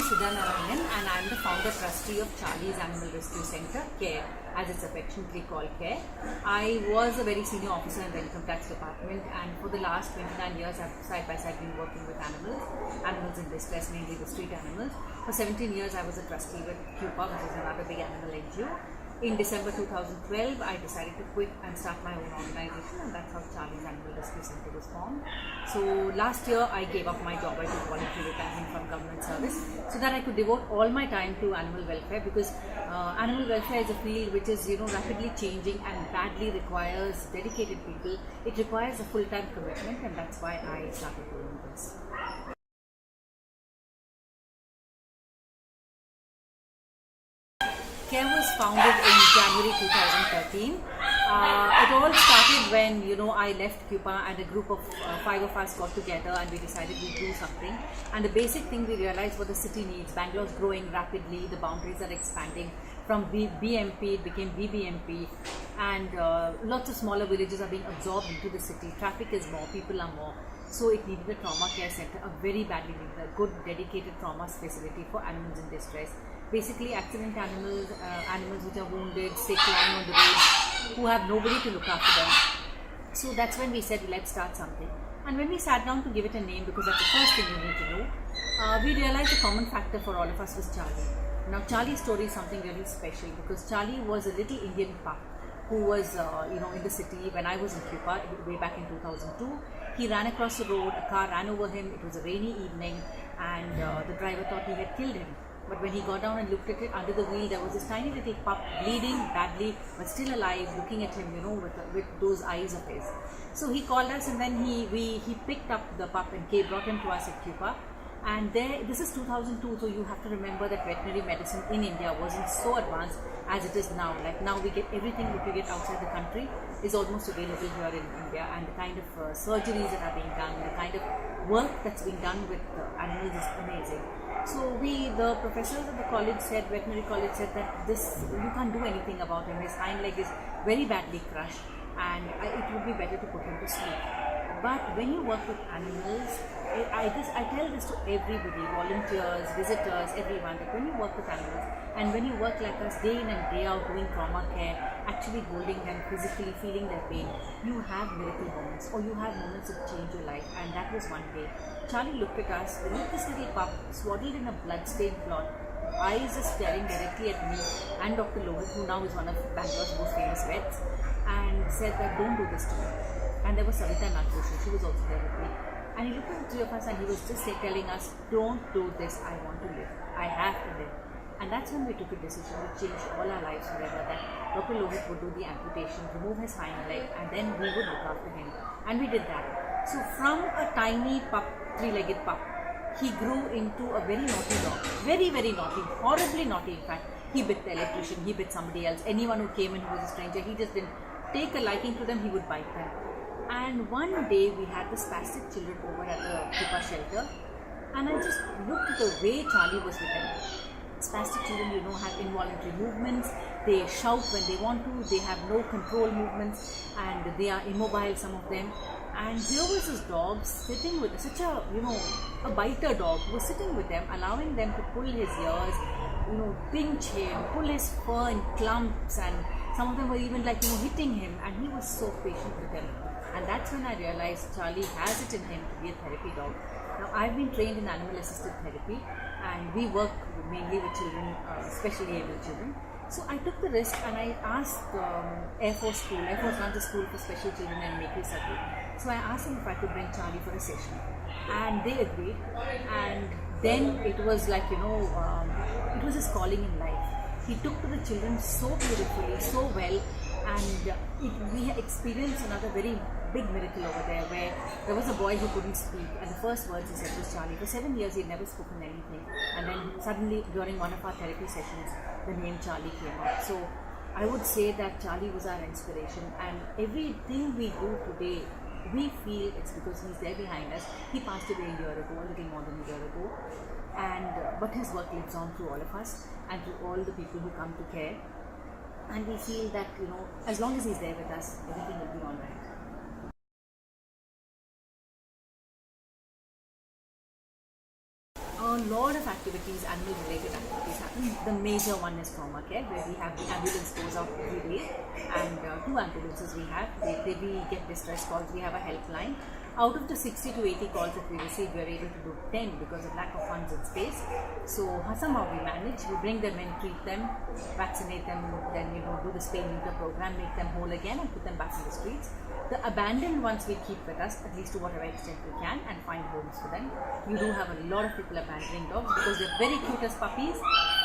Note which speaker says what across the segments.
Speaker 1: Sudha Narayanan and I am the founder trustee of Charlie's Animal Rescue Centre, CARE, as it's affectionately called CARE. I was a very senior officer in the income tax department, and for the last 29 years I've side by side been working with animals in distress, mainly the street animals. For 17 years I was a trustee with CUPA, which is another big animal NGO. In December 2012, I decided to quit and start my own organization, and that's how Charlie's Animal Rescue Centre was formed. So last year, I gave up my job. I took voluntary retirement from government service so that I could devote all my time to animal welfare, because animal welfare is a field which is rapidly changing and badly requires dedicated people. It requires a full-time commitment, and that's why I started doing this. CARE was founded in January 2013. It all started when I left CUPA and a group of 5 of us got together and we decided we'd do something. And the basic thing we realized what the city needs. Bangalore's growing rapidly, the boundaries are expanding. From BMP it became BBMP, and lots of smaller villages are being absorbed into the city. Traffic is more, people are more. So it needed a trauma care center, a very badly needed, a good dedicated trauma facility for animals in distress. Basically accident animals, animals which are wounded, sick, lying on the road, who have nobody to look after them. So that's when we said, let's start something. And when we sat down to give it a name, because that's the first thing you need to know, we realized the common factor for all of us was Charlie. Now Charlie's story is something really special, because Charlie was a little Indian pup who was in the city when I was in CUPA way back in 2002. He ran across the road, a car ran over him, it was a rainy evening, and the driver thought he had killed him. But when he got down and looked at it, under the wheel there was this tiny little pup, bleeding badly but still alive, looking at him with those eyes of his. So he called us, and then he picked up the pup and brought him to us at CUPA. And this is 2002, so you have to remember that veterinary medicine in India wasn't so advanced as it is now. Like now we get everything that we get outside the country is almost available here in India, and the kind of surgeries that are being done, the kind of work that's being done with animals is amazing. So the professors at the college veterinary college said that you can't do anything about him. His hind leg is very badly crushed, and it would be better to put him to sleep. But when you work with animals, I tell this to everybody, volunteers, visitors, everyone, that when you work with animals and when you work like us day in and day out doing trauma care, actually holding them physically, feeling their pain, you have miracle moments, or you have moments that change your life. And that was one day. Charlie looked at us, looked this little pup swaddled in a blood-stained cloth, eyes just staring directly at me and Dr. Lohit, who now is one of Bangalore's most famous vets, and said that don't do this to me. And there was Savita Nagoshan, she was also there with me. And he looked at the three of us and he was just telling us, don't do this, I want to live, I have to live. And that's when we took a decision to change all our lives forever, that Dr. Lohit would do the amputation, remove his hind leg, and then we would look after him. And we did that. So from a tiny pup, three-legged pup, he grew into a very naughty dog. Very, very naughty, horribly naughty in fact. He bit the electrician, he bit somebody else, anyone who came in who was a stranger, he just didn't take a liking to them, he would bite them. And one day we had the spastic children over at the CUPA shelter, and I just looked at the way Charlie was with them. Spastic children, have involuntary movements, they shout when they want to, they have no control movements, and they are immobile, some of them. And here was this dog sitting with such a, a biter dog who was sitting with them, allowing them to pull his ears, pinch him, pull his fur in clumps, and some of them were even hitting him, and he was so patient with them. And that's when I realized Charlie has it in him to be a therapy dog. Now I've been trained in animal-assisted therapy, and we work mainly with children, especially able children. So I took the risk and I asked Air Force runs a school for special children in Mekri Circle. So I asked them if I could bring Charlie for a session, and they agreed. And then it was like, it was his calling in life. He took to the children so beautifully, so well, and we experienced another very big miracle over there, where there was a boy who couldn't speak, and the first words he said was Charlie. For 7 years he'd never spoken anything, and then suddenly during one of our therapy sessions the name Charlie came up. So I would say that Charlie was our inspiration, and everything we do today, we feel it's because he's there behind us. He passed away a year ago, a little more than a year ago, and but his work lives on through all of us and through all the people who come to CARE. And we feel that, as long as he's there with us, everything will be all right. A lot of activities. activities, animal-related activities happen. The major one is trauma care, where we have the ambulance goes out every day, and 2 ambulances we have. We get distress calls. We have a helpline. Out of the 60 to 80 calls that we receive, we are able to do 10 because of lack of funds and space. So somehow we manage. We bring them in, treat them, vaccinate them, then do the spay neuter program, make them whole again, and put them back in the streets. The abandoned ones we keep with us, at least to whatever extent we can, and find homes for them. We do have a lot of people abandoning dogs because they're very cute as puppies,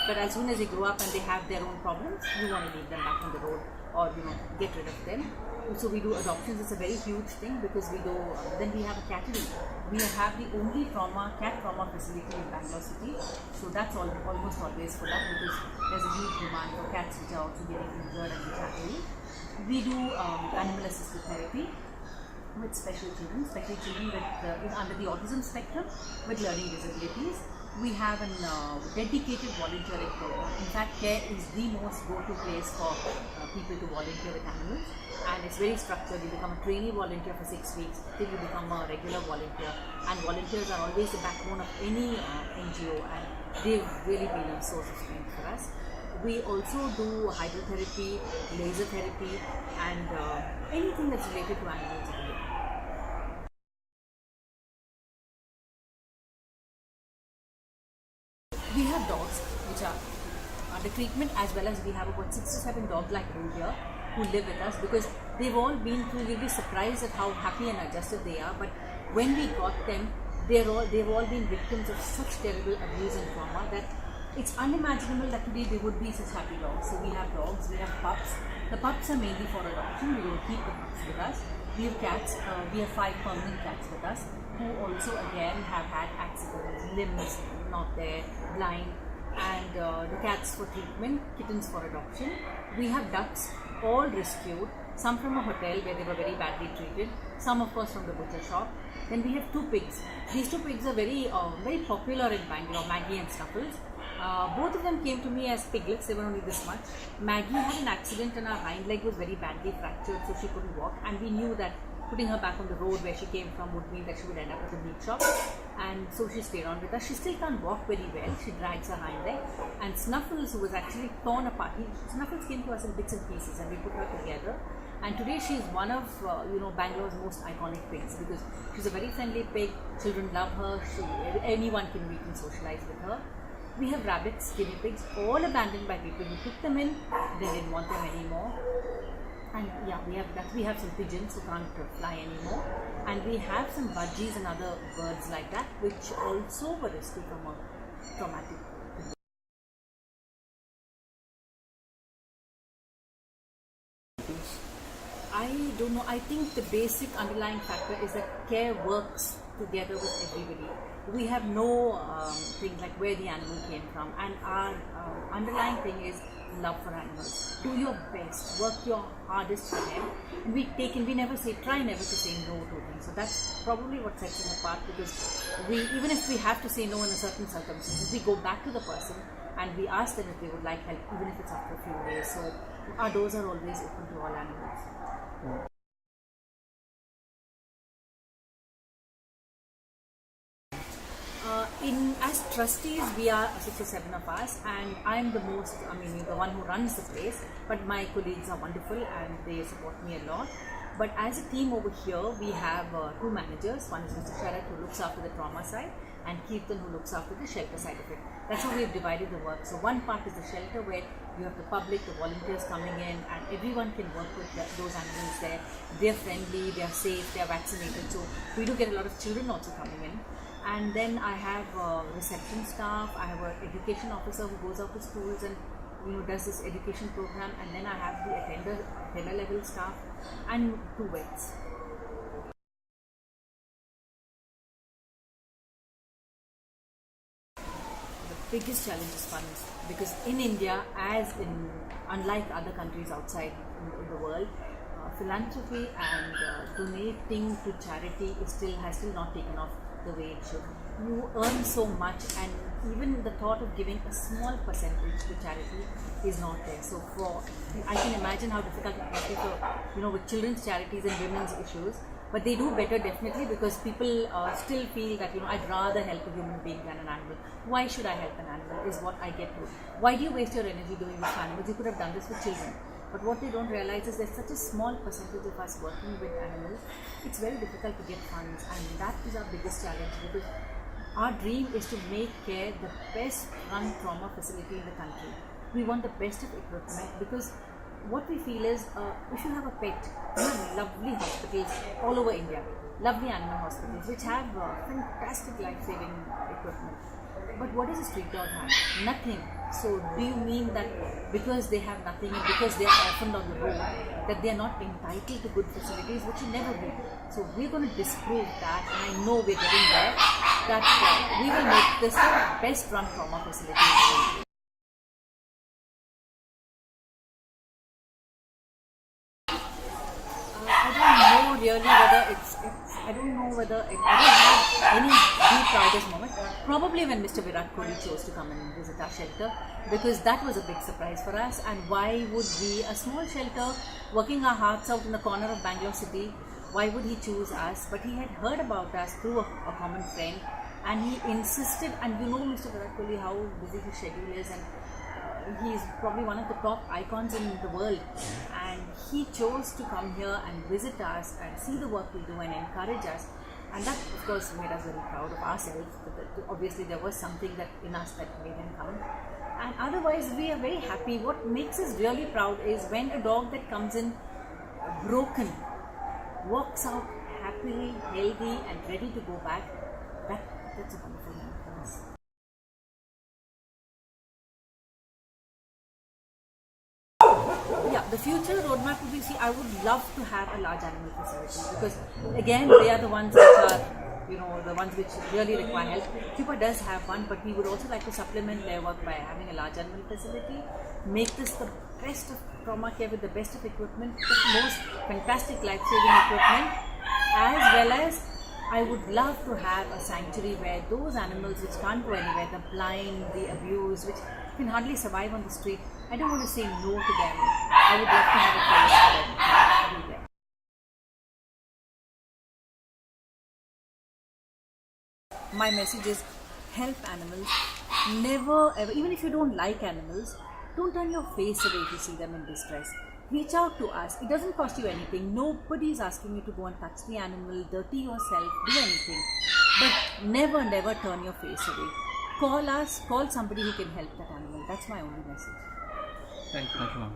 Speaker 1: but as soon as they grow up and they have their own problems, you want to leave them back on the road or get rid of them. So we do adoptions. It's a very huge thing because we do. Then we have a cattery. We have the only cat trauma facility in Bangalore city. So that's almost always full up because there's a huge demand for cats which are also getting injured in the cattery. We do animal assisted therapy with special children with under the autism spectrum with learning disabilities. We have a dedicated volunteering program. In fact, care is the most go-to place for people to volunteer with animals, and it's very structured. You become a trainee volunteer for 6 weeks till you become a regular volunteer, and volunteers are always the backbone of any NGO, and they've really been a source of strength for us. We also do hydrotherapy, laser therapy, and anything that's related to animals. We have dogs which are under treatment, as well as we have about 6 to 7 dogs like Roo here who live with us because they've all been through. You'll be surprised at how happy and adjusted they are. But when we got them, they've all been victims of such terrible abuse and trauma that it's unimaginable that today they would be such happy dogs. So we have dogs, we have pups. The pups are mainly for adoption. We don't keep the pups with us. We have cats. We have 5 permanent cats with us who also again have had accidents, limbs not there, blind, and the cats for treatment, kittens for adoption. We have ducks, all rescued, some from a hotel where they were very badly treated, some of course from the butcher shop. Then we have 2 pigs. These 2 pigs are very popular in Bangalore, Maggie and Snuffles. Both of them came to me as piglets. They were only this much. Maggie had an accident and her hind leg was very badly fractured, so she couldn't walk, and we knew that putting her back on the road where she came from would mean that she would end up at the meat shop, and so she stayed on with us. She still can't walk very well. She drags her hind leg. And Snuffles, who was actually torn apart, Snuffles came to us in bits and pieces, and we put her together. And today she is one of Bangalore's most iconic pigs because she's a very friendly pig. Children love her. Anyone can meet and socialize with her. We have rabbits, guinea pigs, all abandoned by people who took them in. They didn't want them anymore. And yeah, we have some pigeons who can't fly anymore, and we have some budgies and other birds like that which also were rescued from a traumatic. I don't know. I think the basic underlying factor is that care works together with everybody. We have no things like where the animal came from, and our underlying thing is love for animals. Do your best, work your hardest for them, and we never say, try never to say no to them. So that's probably what sets them apart, because even if we have to say no in a certain circumstances, we go back to the person and we ask them if they would like help, even if it's after a few days. So our doors are always open to all animals. As trustees, we are 6 or 7 of us, and I'm the one who runs the place, but my colleagues are wonderful and they support me a lot. But as a team over here, we have 2 managers. One is Mr. Sharat, who looks after the trauma side, and Kirtan, who looks after the shelter side of it. That's how we have divided the work. So one part is the shelter, where you have the public, the volunteers coming in, and everyone can work with those animals there. They're friendly, they're safe, they're vaccinated. So we do get a lot of children also coming in. And then I have reception staff, I have an education officer who goes out to schools and does this education program, and then I have the attender level staff and 2 vets. The biggest challenge is funds, because in India, unlike other countries outside in the world, philanthropy and donating to charity has still not taken off the way it should. You earn so much, and even the thought of giving a small percentage to charity is not there. So I can imagine how difficult it must be for with children's charities and women's issues. But they do better definitely, because people still feel that, I'd rather help a human being than an animal. Why should I help an animal is what I get to. Why do you waste your energy doing this for animals? You could have done this for children. But what they don't realize is there's such a small percentage of us working with animals. It's very difficult to get funds, and that is our biggest challenge, because our dream is to make care the best run trauma facility in the country. We want the best of equipment, because what we feel is, if you have a pet, you have lovely hospitals all over India, lovely animal hospitals which have fantastic life-saving equipment. But what does a street dog have? Nothing. So do you mean that because they have nothing and because they are orphaned on the road, that they are not entitled to good facilities, which should never be? So we're going to disprove that, and I know we're getting there, that we will make this the best run trauma facility in the country. I don't have any deep proudest moment. Probably when Mr. Virat Kohli chose to come and visit our shelter, because that was a big surprise for us. And why would we, a small shelter, working our hearts out in the corner of Bangalore city, why would he choose us? But he had heard about us through a common friend, and he insisted. And Mr. Virat Kohli, how busy his schedule is, and he is probably one of the top icons in the world, and he chose to come here and visit us and see the work we do and encourage us, and that of course made us very proud of ourselves. But obviously there was something that in us that made him come, and otherwise we are very happy. What makes us really proud is when a dog that comes in broken walks out happily, healthy and ready to go back. That's a wonderful moment for us. Yeah, the future roadmap would be, I would love to have a large animal facility, because again, they are the ones which are, the ones which really require help. Cuba does have one, but we would also like to supplement their work by having a large animal facility, make this the best of trauma care with the best of equipment, the most fantastic life-saving equipment, as well as I would love to have a sanctuary where those animals which can't go anywhere, the blind, the abused, which can hardly survive on the street, I don't want to say no to them. I would love to have a place for them to be there. My message is, help animals. Never ever, even if you don't like animals, don't turn your face away if you see them in distress. Reach out to us. It doesn't cost you anything. Nobody is asking you to go and touch the animal, dirty yourself, do anything. But never turn your face away. Call us, call somebody who can help that animal. That's my only message.
Speaker 2: Thank you, ma'am.